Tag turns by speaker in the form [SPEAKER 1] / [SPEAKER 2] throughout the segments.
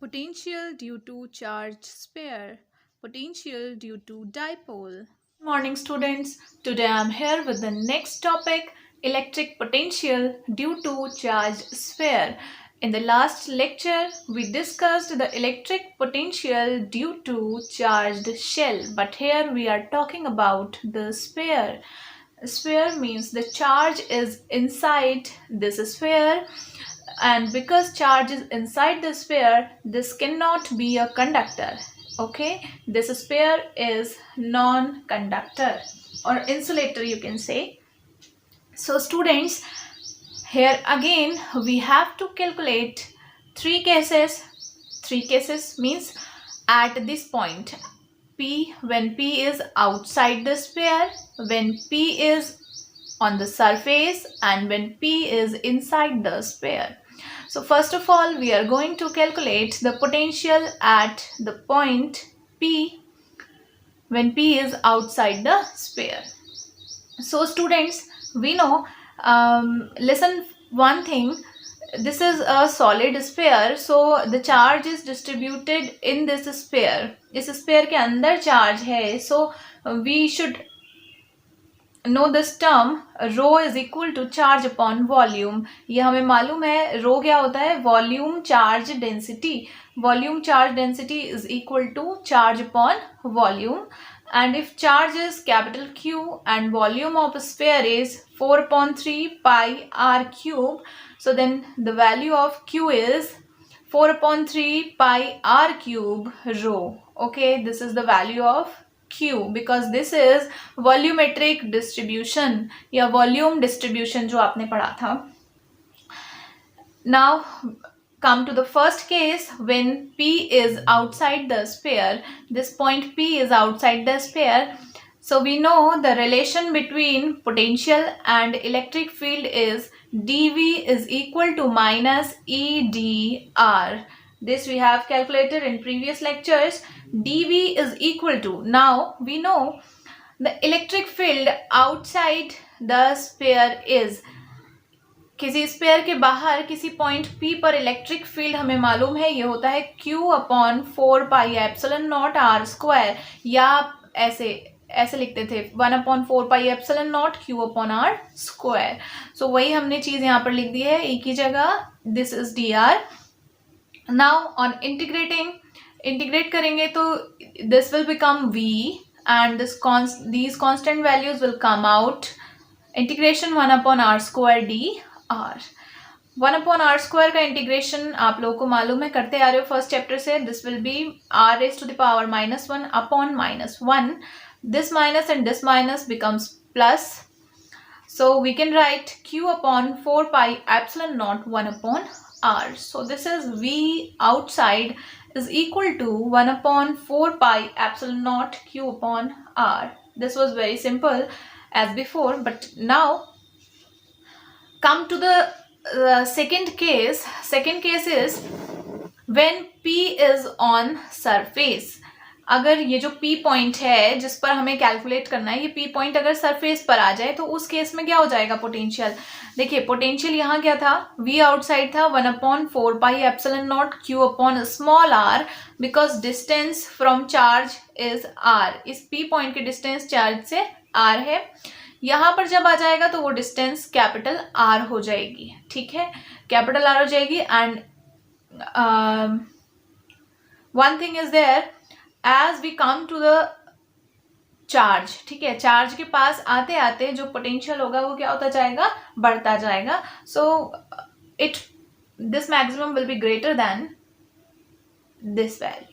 [SPEAKER 1] Potential due to charge sphere. Potential due to dipole. Morning students. Today I am here with the next topic, electric potential due to charge sphere. In the last lecture we discussed the electric potential due to charged shell, but here we are talking about the sphere. Sphere means the charge is inside this sphere, and because charge is inside the sphere, this cannot be a conductor. Okay, this sphere is non-conductor or insulator, you can say. So students, here again we have to calculate three cases means at this point P, when P is outside the sphere, when P is on the surface, and when P is inside the sphere. So first of all, we are going to calculate the potential at the point P when P is outside the sphere. So students, we know, listen one thing, this is a solid sphere, so the charge is distributed in this sphere. इस sphere के अंदर charge है, so we should know this term rho is equal to charge upon volume. ये हमें मालूम है rho क्या होता है, volume charge density. Volume charge density is equal to charge upon volume, and if charge is capital Q and volume of a sphere is 4/3 pi r cube, so then the value of Q is 4/3 pi r cube rho. Okay, this is the value of Q because this is volumetric distribution या volume distribution जो आपने पढ़ा था. Now come to the first case when P is outside the sphere. This point P is outside the sphere. So we know the relation between potential and electric field is dV is equal to minus EdR. This we have calculated in previous lectures. dV is equal to, now we know the electric field outside the sphere is, किसी sphere के बाहर किसी point P पर electric field हमें मालूम है ये होता है Q/4 pi epsilon naught R square, या ऐसे लिखते थे 1/4 pi epsilon naught Q/R square. So वही हमने चीज यहाँ पर लिख दी है एक ही जगह. This is dr. Now on integrate करेंगे तो this will become V and these constant values will come out. Integration 1/r square dr. 1/r square का इंटीग्रेशन आप लोगों को मालूम है, करते आ रहे हो फर्स्ट चैप्टर से. This will be r raised to the power -1 upon -1. This minus and this minus becomes plus. So we can write Q/4 pi epsilon naught 1/r. So this is V outside is equal to 1/4 pi epsilon naught Q/R. This was very simple as before, but now come to the second case. Second case is when P is on surface. अगर ये जो P point है जिस पर हमें calculate करना है, ये P पॉइंट अगर सरफेस पर आ जाए तो उस केस में क्या हो जाएगा पोटेंशियल. देखिए पोटेंशियल यहाँ क्या था, V आउटसाइड था 1/4 pi epsilon naught Q/r because distance from charge is R. इस P पॉइंट की डिस्टेंस चार्ज से R है. यहाँ पर जब आ जाएगा तो वो डिस्टेंस कैपिटल R हो जाएगी. ठीक है, कैपिटल R हो जाएगी. And one thing is there, as we come to the charge, ठीक है, चार्ज के पास आते आते जो पोटेंशियल होगा वो क्या होता जाएगा, बढ़ता जाएगा. So this maximum will be greater than this value.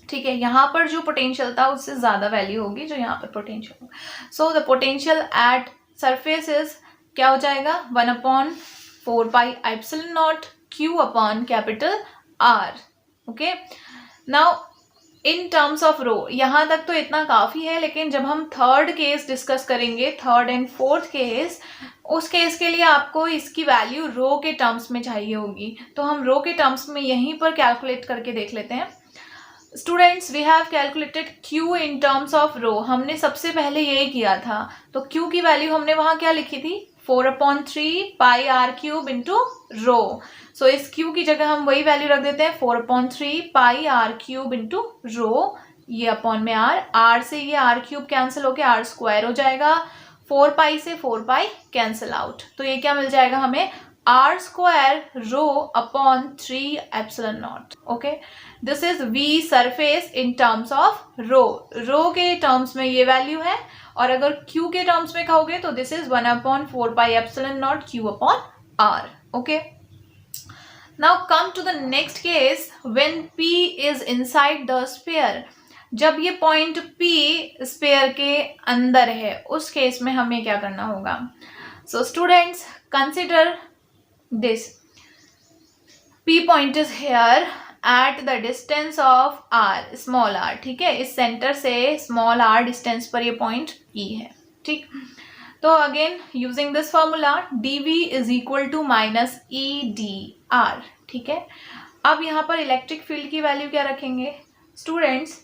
[SPEAKER 1] ठीक है, यहाँ पर जो पोटेंशियल था उससे ज्यादा वैल्यू होगी जो यहाँ पर पोटेंशियल होगा. So the potential at surface is क्या हो जाएगा 1/4 pi epsilon naught Q/R. Okay, now in terms of rho. यहाँ तक तो इतना काफी है, लेकिन जब हम थर्ड केस डिस्कस करेंगे, थर्ड एंड फोर्थ केस, उस केस के लिए आपको इसकी वैल्यू रो के टर्म्स में चाहिए होगी. तो हम रो के टर्म्स में यहीं पर कैलकुलेट करके देख लेते हैं. Students, we have calculated Q in terms of rho. हमने सबसे पहले यही किया था. तो Q की वैल्यू हमने वहां क्या लिखी थी 4/3 pi are cube into rho. सो इस क्यू की जगह हम वही वैल्यू रख देते हैं 4/3 pi are cube into rho, ये अपॉन में आर से ये आर क्यूब कैंसिल होके आर स्क्वायर हो जाएगा, 4 पाई से 4 पाई कैंसिल आउट, तो ये क्या मिल जाएगा हमें R square rho upon 3 epsilon naught. Okay, this is V surface in terms of rho. Rho के टर्म्स में ये वैल्यू है, और अगर क्यू के टर्म्स में कहोगे तो this is 1/4 pi epsilon naught q upon r. Okay, now come to the next case when P is inside the sphere. जब ये पॉइंट P स्फीयर के अंदर है, उस केस में हमें क्या करना होगा। So students consider this, P point is here at the distance of r, small r, ठीक है, इस सेंटर से स्मॉल r डिस्टेंस पर ये पॉइंट P है, ठीक। तो again using this formula dv is equal to minus EdR, ठीक है। अब यहाँ पर इलेक्ट्रिक फील्ड की वैल्यू क्या रखेंगे students.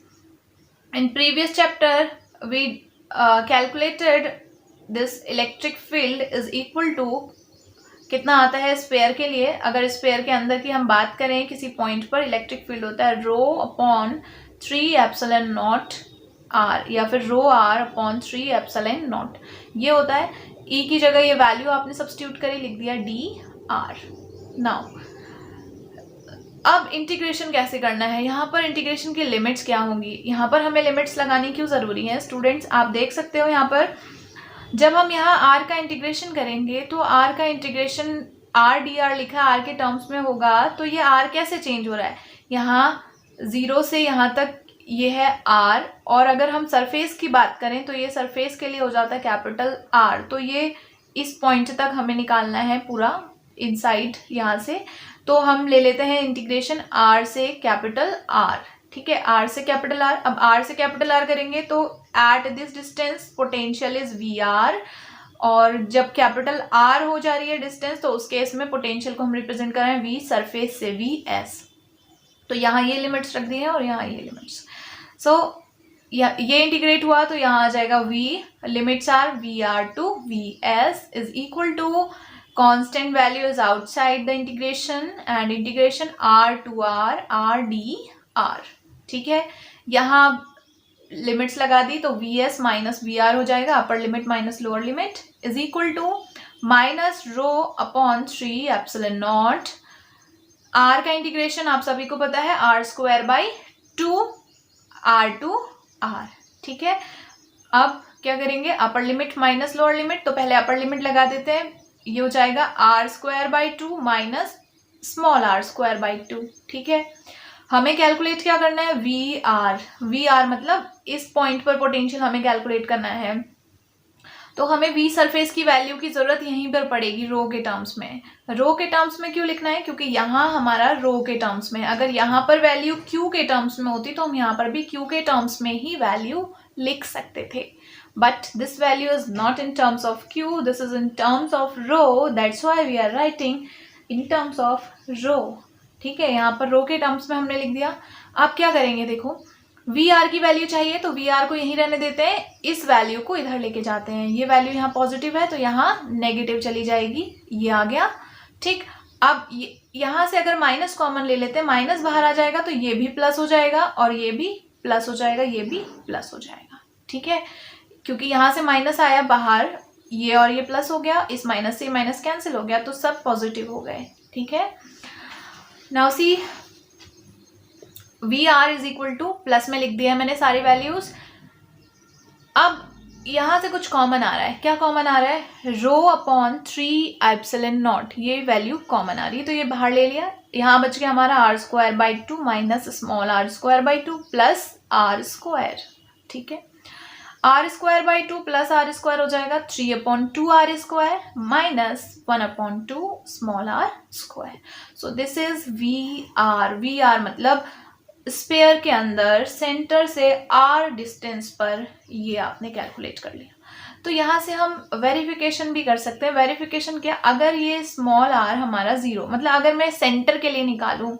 [SPEAKER 1] In previous chapter we calculated this electric field is equal to कितना आता है स्फीयर के लिए। अगर स्फीयर के अंदर की हम बात करें, किसी पॉइंट पर इलेक्ट्रिक फील्ड होता है rho upon 3 epsilon naught r, या फिर rho r upon 3 epsilon naught, ये होता है। ई की जगह ये वैल्यू आपने सब्स्टिट्यूट करी, लिख दिया dr। नाउ अब इंटीग्रेशन कैसे करना है, यहाँ पर इंटीग्रेशन की लिमिट्स क्या होंगी, यहाँ पर हमें लिमिट्स लगानी क्यों ज़रूरी है स्टूडेंट्स। आप देख सकते हो यहाँ पर जब हम यहाँ r का इंटीग्रेशन करेंगे तो r का इंटीग्रेशन r dr लिखा r के टर्म्स में होगा, तो ये r कैसे चेंज हो रहा है, यहाँ 0 से यहाँ तक ये है r, और अगर हम सरफेस की बात करें तो ये सरफेस के लिए हो जाता है कैपिटल R। तो ये इस पॉइंट तक हमें निकालना है पूरा इनसाइड यहाँ से, तो हम ले लेते हैं इंटीग्रेशन r से कैपिटल R, ठीक है, R से कैपिटल R। अब R से कैपिटल R करेंगे तो at this distance potential is VR, और जब कैपिटल R हो जा रही है डिस्टेंस तो उस केस में पोटेंशियल को हम रिप्रेजेंट कर रहे हैं V सरफेस से VS। तो यहाँ ये लिमिट्स रख दी हैं और यहाँ ये लिमिट्स। सो ये इंटीग्रेट हुआ तो यहाँ आ जाएगा V, limits are VR to VS is equal to constant value is outside the integration and integration R to R dr, ठीक है। यहाँ लिमिट्स लगा दी तो VS माइनस VR हो जाएगा, upper limit minus lower limit is equal to minus rho upon 3 epsilon naught. R का integration आप सभी को पता है R square by 2 R to R, ठीक है। अब क्या करेंगे, upper limit minus lower limit, तो पहले अपर लिमिट लगा देते हैं, ये हो जाएगा R square by 2 minus small r square by 2, ठीक है। हमें कैलकुलेट क्या करना है VR मतलब इस पॉइंट पर पोटेंशियल हमें कैलकुलेट करना है, तो हमें V सरफेस की वैल्यू की जरूरत यहीं पर पड़ेगी रो के टर्म्स में। रो के टर्म्स में क्यों लिखना है, क्योंकि यहाँ हमारा रो के टर्म्स में, अगर यहाँ पर वैल्यू Q के टर्म्स में होती तो हम यहाँ पर भी Q के टर्म्स में ही वैल्यू लिख सकते थे, but this value is not in terms of Q, this is in terms of rho, that's why we are writing in terms of rho, ठीक है। यहाँ पर रो के टर्म्स में हमने लिख दिया। आप क्या करेंगे, देखो VR की वैल्यू चाहिए तो VR को यहीं रहने देते हैं, इस वैल्यू को इधर लेके जाते हैं, ये वैल्यू यहाँ पॉजिटिव है तो यहाँ नेगेटिव चली जाएगी, ये आ गया, ठीक। अब यहाँ से अगर माइनस कॉमन ले लेते हैं, माइनस बाहर आ जाएगा तो ये भी प्लस हो जाएगा और ये भी प्लस हो जाएगा, ये भी प्लस हो जाएगा, ठीक है, क्योंकि यहाँ से माइनस आया बाहर, ये और ये प्लस हो गया, इस माइनस से माइनस कैंसिल हो गया तो सब पॉजिटिव हो गए, ठीक है। Now see VR is equal to, plus में लिख दिया है मैंने सारी वैल्यूज। अब यहाँ से कुछ कॉमन आ रहा है, क्या कॉमन आ रहा है, रो अपॉन 3 एप्सिलॉन नॉट, ये वैल्यू कॉमन आ रही है तो ये बाहर ले लिया। यहाँ बच गया हमारा R square by 2 minus small r square by 2 plus R square, ठीक है। R square by 2 plus R square हो जाएगा 3/2 R square minus 1/2 small r square. So this is VR मतलब स्फीयर के अंदर सेंटर से R डिस्टेंस पर ये आपने कैलकुलेट कर लिया। तो यहाँ से हम वेरिफिकेशन भी कर सकते हैं। वेरिफिकेशन क्या, अगर ये स्मॉल r हमारा 0, मतलब अगर मैं सेंटर के लिए निकालूं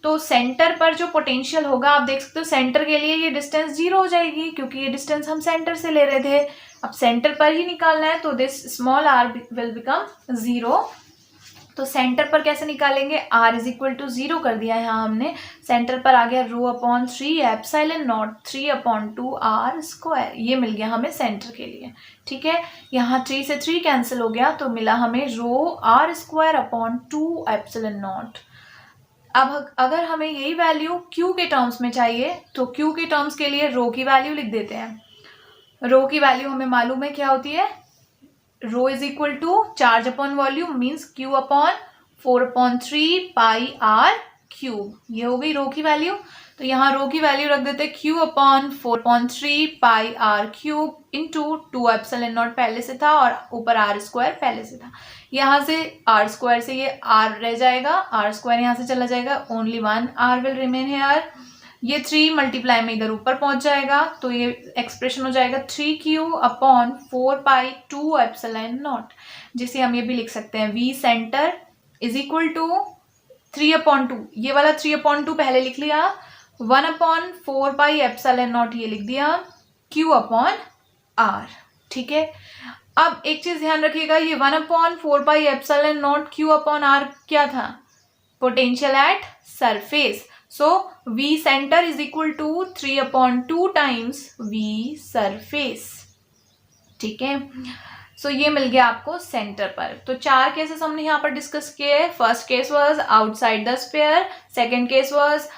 [SPEAKER 1] तो सेंटर पर जो पोटेंशियल होगा आप देख सकते हो, सेंटर के लिए ये डिस्टेंस 0 हो जाएगी क्योंकि ये डिस्टेंस हम सेंटर से ले रहे थे। अब सेंटर पर ही निकालना है तो this small r will become 0। तो सेंटर पर कैसे निकालेंगे, r इज इक्वल टू 0 कर दिया है यहाँ हमने। सेंटर पर आ गया रो upon 3 epsilon not 3 upon 2 r square, ये मिल गया हमें सेंटर के लिए। ठीक है, यहाँ 3 से 3 कैंसिल हो गया तो मिला हमें रो r square upon 2 epsilon not. अब अगर हमें यही वैल्यू q के टर्म्स में चाहिए तो q के टर्म्स के लिए रो की वैल्यू लिख देते हैं। रो की वैल्यू हमें मालूम है क्या होती है, rho is equal to charge upon volume means Q upon 4/3 pi are cube, ये हो गई रो की वैल्यू। तो यहाँ रो की वैल्यू रख देते हैं q upon 4/3 pi are cube into 2 epsilon naught पहले से था और ऊपर आर स्क्वायर पहले से था। यहाँ से आर स्क्वायर से ये आर रह जाएगा, आर स्क्वायर यहाँ से चला जाएगा, only 1 r will remain here. ये 3 मल्टीप्लाई में इधर ऊपर पहुंच जाएगा तो ये एक्सप्रेशन हो जाएगा 3q upon 4 pi 2 epsilon not, जिसे हम ये भी लिख सकते हैं v center is equal to 3/2, ये वाला 3/2 पहले लिख लिया, 1/4 पाई एप्सिलॉन नॉट ये लिख दिया, q अपॉन r। ठीक है, अब एक चीज ध्यान रखिएगा, ये 1/4 pi epsilon not q upon r क्या था, potential at surface. So V center is equal to 3/2 times V surface। ठीक है, सो ये मिल गया आपको सेंटर पर। तो 4 केसेस हमने यहाँ पर डिस्कस किए। First case was outside the sphere, second case was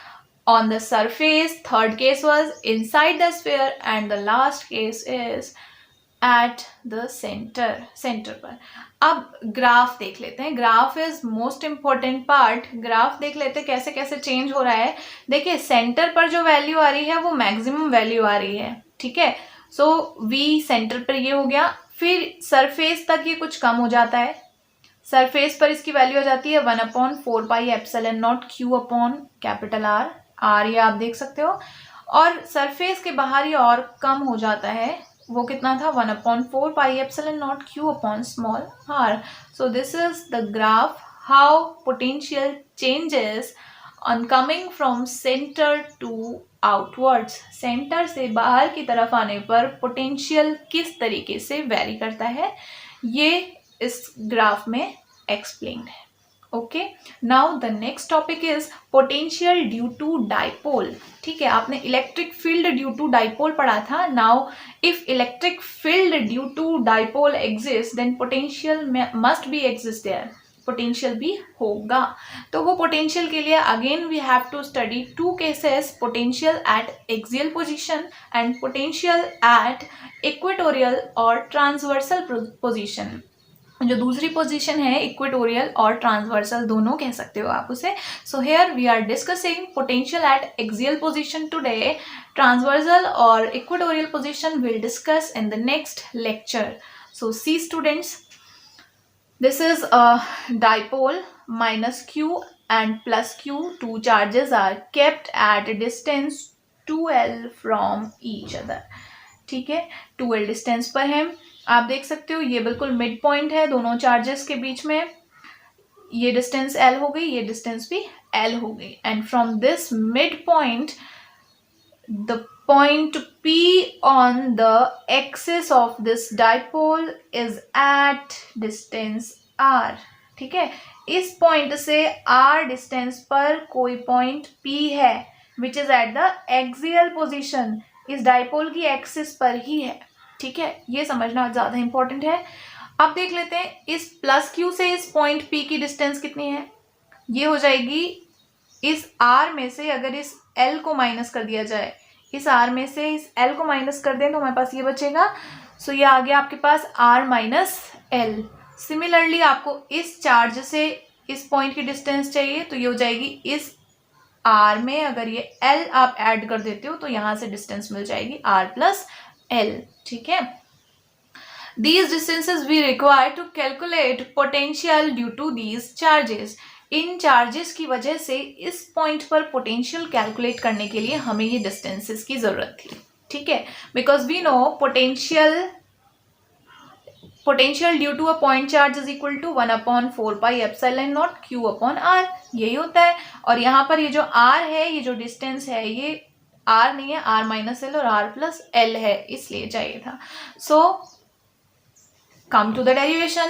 [SPEAKER 1] on the surface, third case was inside the sphere and the last case is at the centre पर। अब ग्राफ देख लेते हैं, graph is most important part. Graph देख लेते हैं कैसे कैसे चेंज हो रहा है। देखिए सेंटर पर जो वैल्यू आ रही है वो मैक्सिमम वैल्यू आ रही है। ठीक है, सो वी सेंटर पर ये हो गया, फिर सरफेस तक ये कुछ कम हो जाता है। सरफेस पर इसकी वैल्यू आ जाती है 1/4 pi epsilon naught q upon capital r, आर ये आप देख सकते हो। और सरफेस के बाहर ये और कम हो जाता है, वो कितना था 1/4 pi epsilon naught q upon small r. So this is the graph how potential changes on coming from center to outwards. Center से बाहर की तरफ आने पर पोटेंशियल किस तरीके से वेरी करता है, ये इस ग्राफ में एक्सप्लेन्ड है। Okay, now the next topic is potential due to dipole. ठीक है, आपने electric field due to dipole पढ़ा था। Now if electric field due to dipole exist then potential must be exist there, potential भी होगा। तो वो पोटेंशियल के लिए again we have to study 2 cases, potential at axial position and potential at equatorial और transversal position. जो दूसरी position है इक्वेटोरियल और ट्रांसवर्सल दोनों कह सकते हो आप उसे। So here we are discussing potential at axial position today, transversal और equatorial position will discuss in the next lecture. So see students, this is a dipole, minus q and plus q, two charges are kept at a distance 2l from each other। ठीक है, 2l distance पर है। आप देख सकते हो ये बिल्कुल मिड पॉइंट है दोनों चार्जेस के बीच में। ये डिस्टेंस l हो गई, ये डिस्टेंस भी l हो गई, and from this mid point the point P on the axis of this dipole is at distance r। ठीक है, इस पॉइंट से r डिस्टेंस पर कोई पॉइंट P है which is at the axial position, इस डाइपोल की एक्सिस पर ही है। ठीक है, ये समझना ज़्यादा इंपॉर्टेंट है। अब देख लेते हैं इस प्लस q से इस पॉइंट P की डिस्टेंस कितनी है। ये हो जाएगी इस r में से, अगर इस l को माइनस कर दिया जाए, इस r में से इस l को माइनस कर दें तो हमारे पास ये बचेगा। सो ये आ गया आपके पास r माइनस l। सिमिलरली आपको इस चार्ज से इस पॉइंट की डिस्टेंस चाहिए तो ये हो जाएगी इस r में, अगर ये l आप ऐड कर देते हो तो यहाँ से डिस्टेंस मिल जाएगी r प्लस l। ठीक है, these distances we require to calculate potential due to these charges। In charges की वजह से इस पॉइंट पर पोटेंशियल कैलकुलेट करने के लिए हमें ये डिस्टेंसेस की जरूरत थी। ठीक है, because we know potential due to a point charge is equal to 1/4 pi epsilon naught q upon r, यही होता है। और यहाँ पर ये जो r है, ये जो डिस्टेंस है, ये r नहीं है, r माइनस एल और r प्लस एल है, इसलिए चाहिए था। सो Come to the derivation.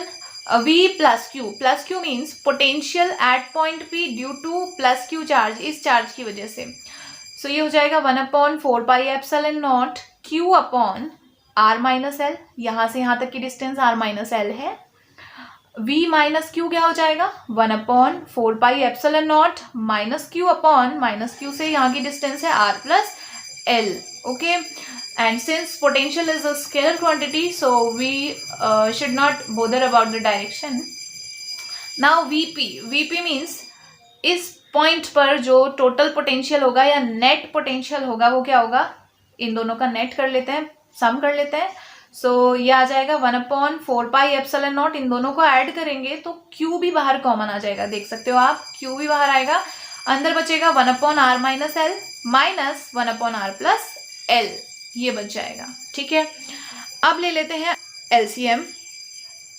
[SPEAKER 1] V plus Q means potential at point P due to plus Q charge, इस चार्ज की वजह से. So ये हो जाएगा 1/4πε0 Q upon R minus L. यहाँ से यहाँ तक की डिस्टेंस R माइनस एल है. V माइनस Q क्या हो जाएगा 1/4πε0 minus Q upon minus Q से यहाँ की डिस्टेंस है R plus L. Okay. And since potential is a scalar quantity, so we should not bother about the direction. Now VP means इस point पर जो टोटल पोटेंशियल होगा या net potential होगा वो क्या होगा, इन दोनों का नेट कर लेते हैं, सम कर लेते हैं. सो ये आ जाएगा 1/4πε0. इन दोनों को ऐड करेंगे तो Q भी बाहर कॉमन आ जाएगा, देख सकते हो आप, Q भी बाहर आएगा. अंदर बचेगा 1/r माइनस एल माइनस 1/r प्लस एल, ये बच जाएगा. ठीक है. अब ले लेते हैं LCM.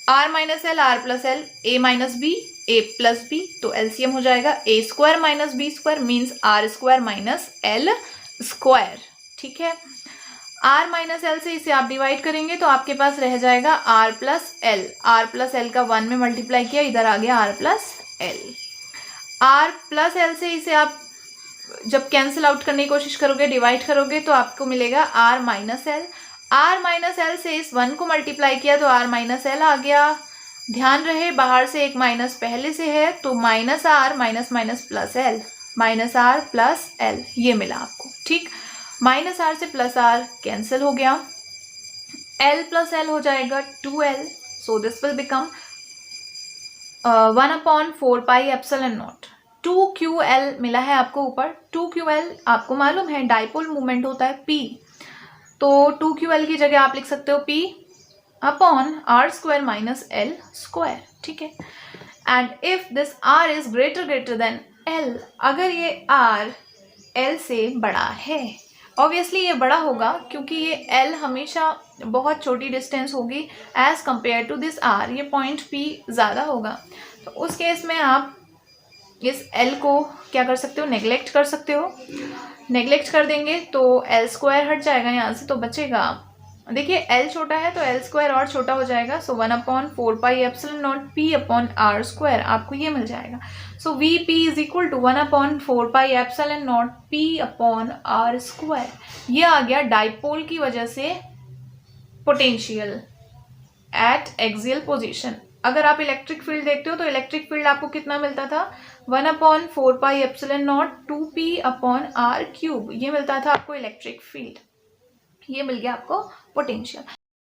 [SPEAKER 1] r minus L, are plus L, A minus B, A plus B. तो एलसीएम हो जाएगा A square minus B square means R square minus L square. ठीक है. r माइनस एल से इसे आप डिवाइड करेंगे तो आपके पास रह जाएगा r plus l. Are plus l का 1 में मल्टीप्लाई किया, इधर आ गया r plus l. r plus l से इसे आप जब कैंसिल आउट करने की कोशिश करोगे, डिवाइड करोगे तो आपको मिलेगा r minus L. r minus L से इस 1 को मल्टीप्लाई किया तो r माइनस एल आ गया. ध्यान रहे बाहर से एक माइनस पहले से है तो minus r minus minus plus L, minus r plus L, ये मिला आपको. ठीक. माइनस r से प्लस r कैंसिल हो गया. l प्लस एल हो जाएगा 2l. So this will become 1/4πε0. 2ql मिला है आपको ऊपर. 2ql आपको मालूम है डाइपोल मूवमेंट होता है p, तो 2ql की जगह आप लिख सकते हो p upon r square minus l square. ठीक है. And if this r is greater than l, अगर ये r l से बड़ा है, ऑब्वियसली ये बड़ा होगा क्योंकि ये l हमेशा बहुत छोटी डिस्टेंस होगी as compare to this r, ये पॉइंट p ज़्यादा होगा. तो उस केस में आप इस l को क्या कर सकते हो, नेग्लेक्ट कर सकते हो. नेग्लेक्ट कर देंगे तो l स्क्वायर हट जाएगा यहाँ से, तो बचेगा, देखिए l छोटा है तो l स्क्वायर और छोटा हो जाएगा. So 1/4πε0 p upon r square आपको ये मिल जाएगा. So Vp is equal to 1/4πε0 p upon r square. ये आ गया डाइपोल की वजह से पोटेंशियल एट एक्सियल पोजीशन. अगर आप इलेक्ट्रिक फील्ड देखते हो तो इलेक्ट्रिक फील्ड आपको कितना मिलता था 1/4πε0 2p अपॉन r क्यूब, ये मिलता था आपको इलेक्ट्रिक फील्ड. ये मिल गया आपको पोटेंशियल.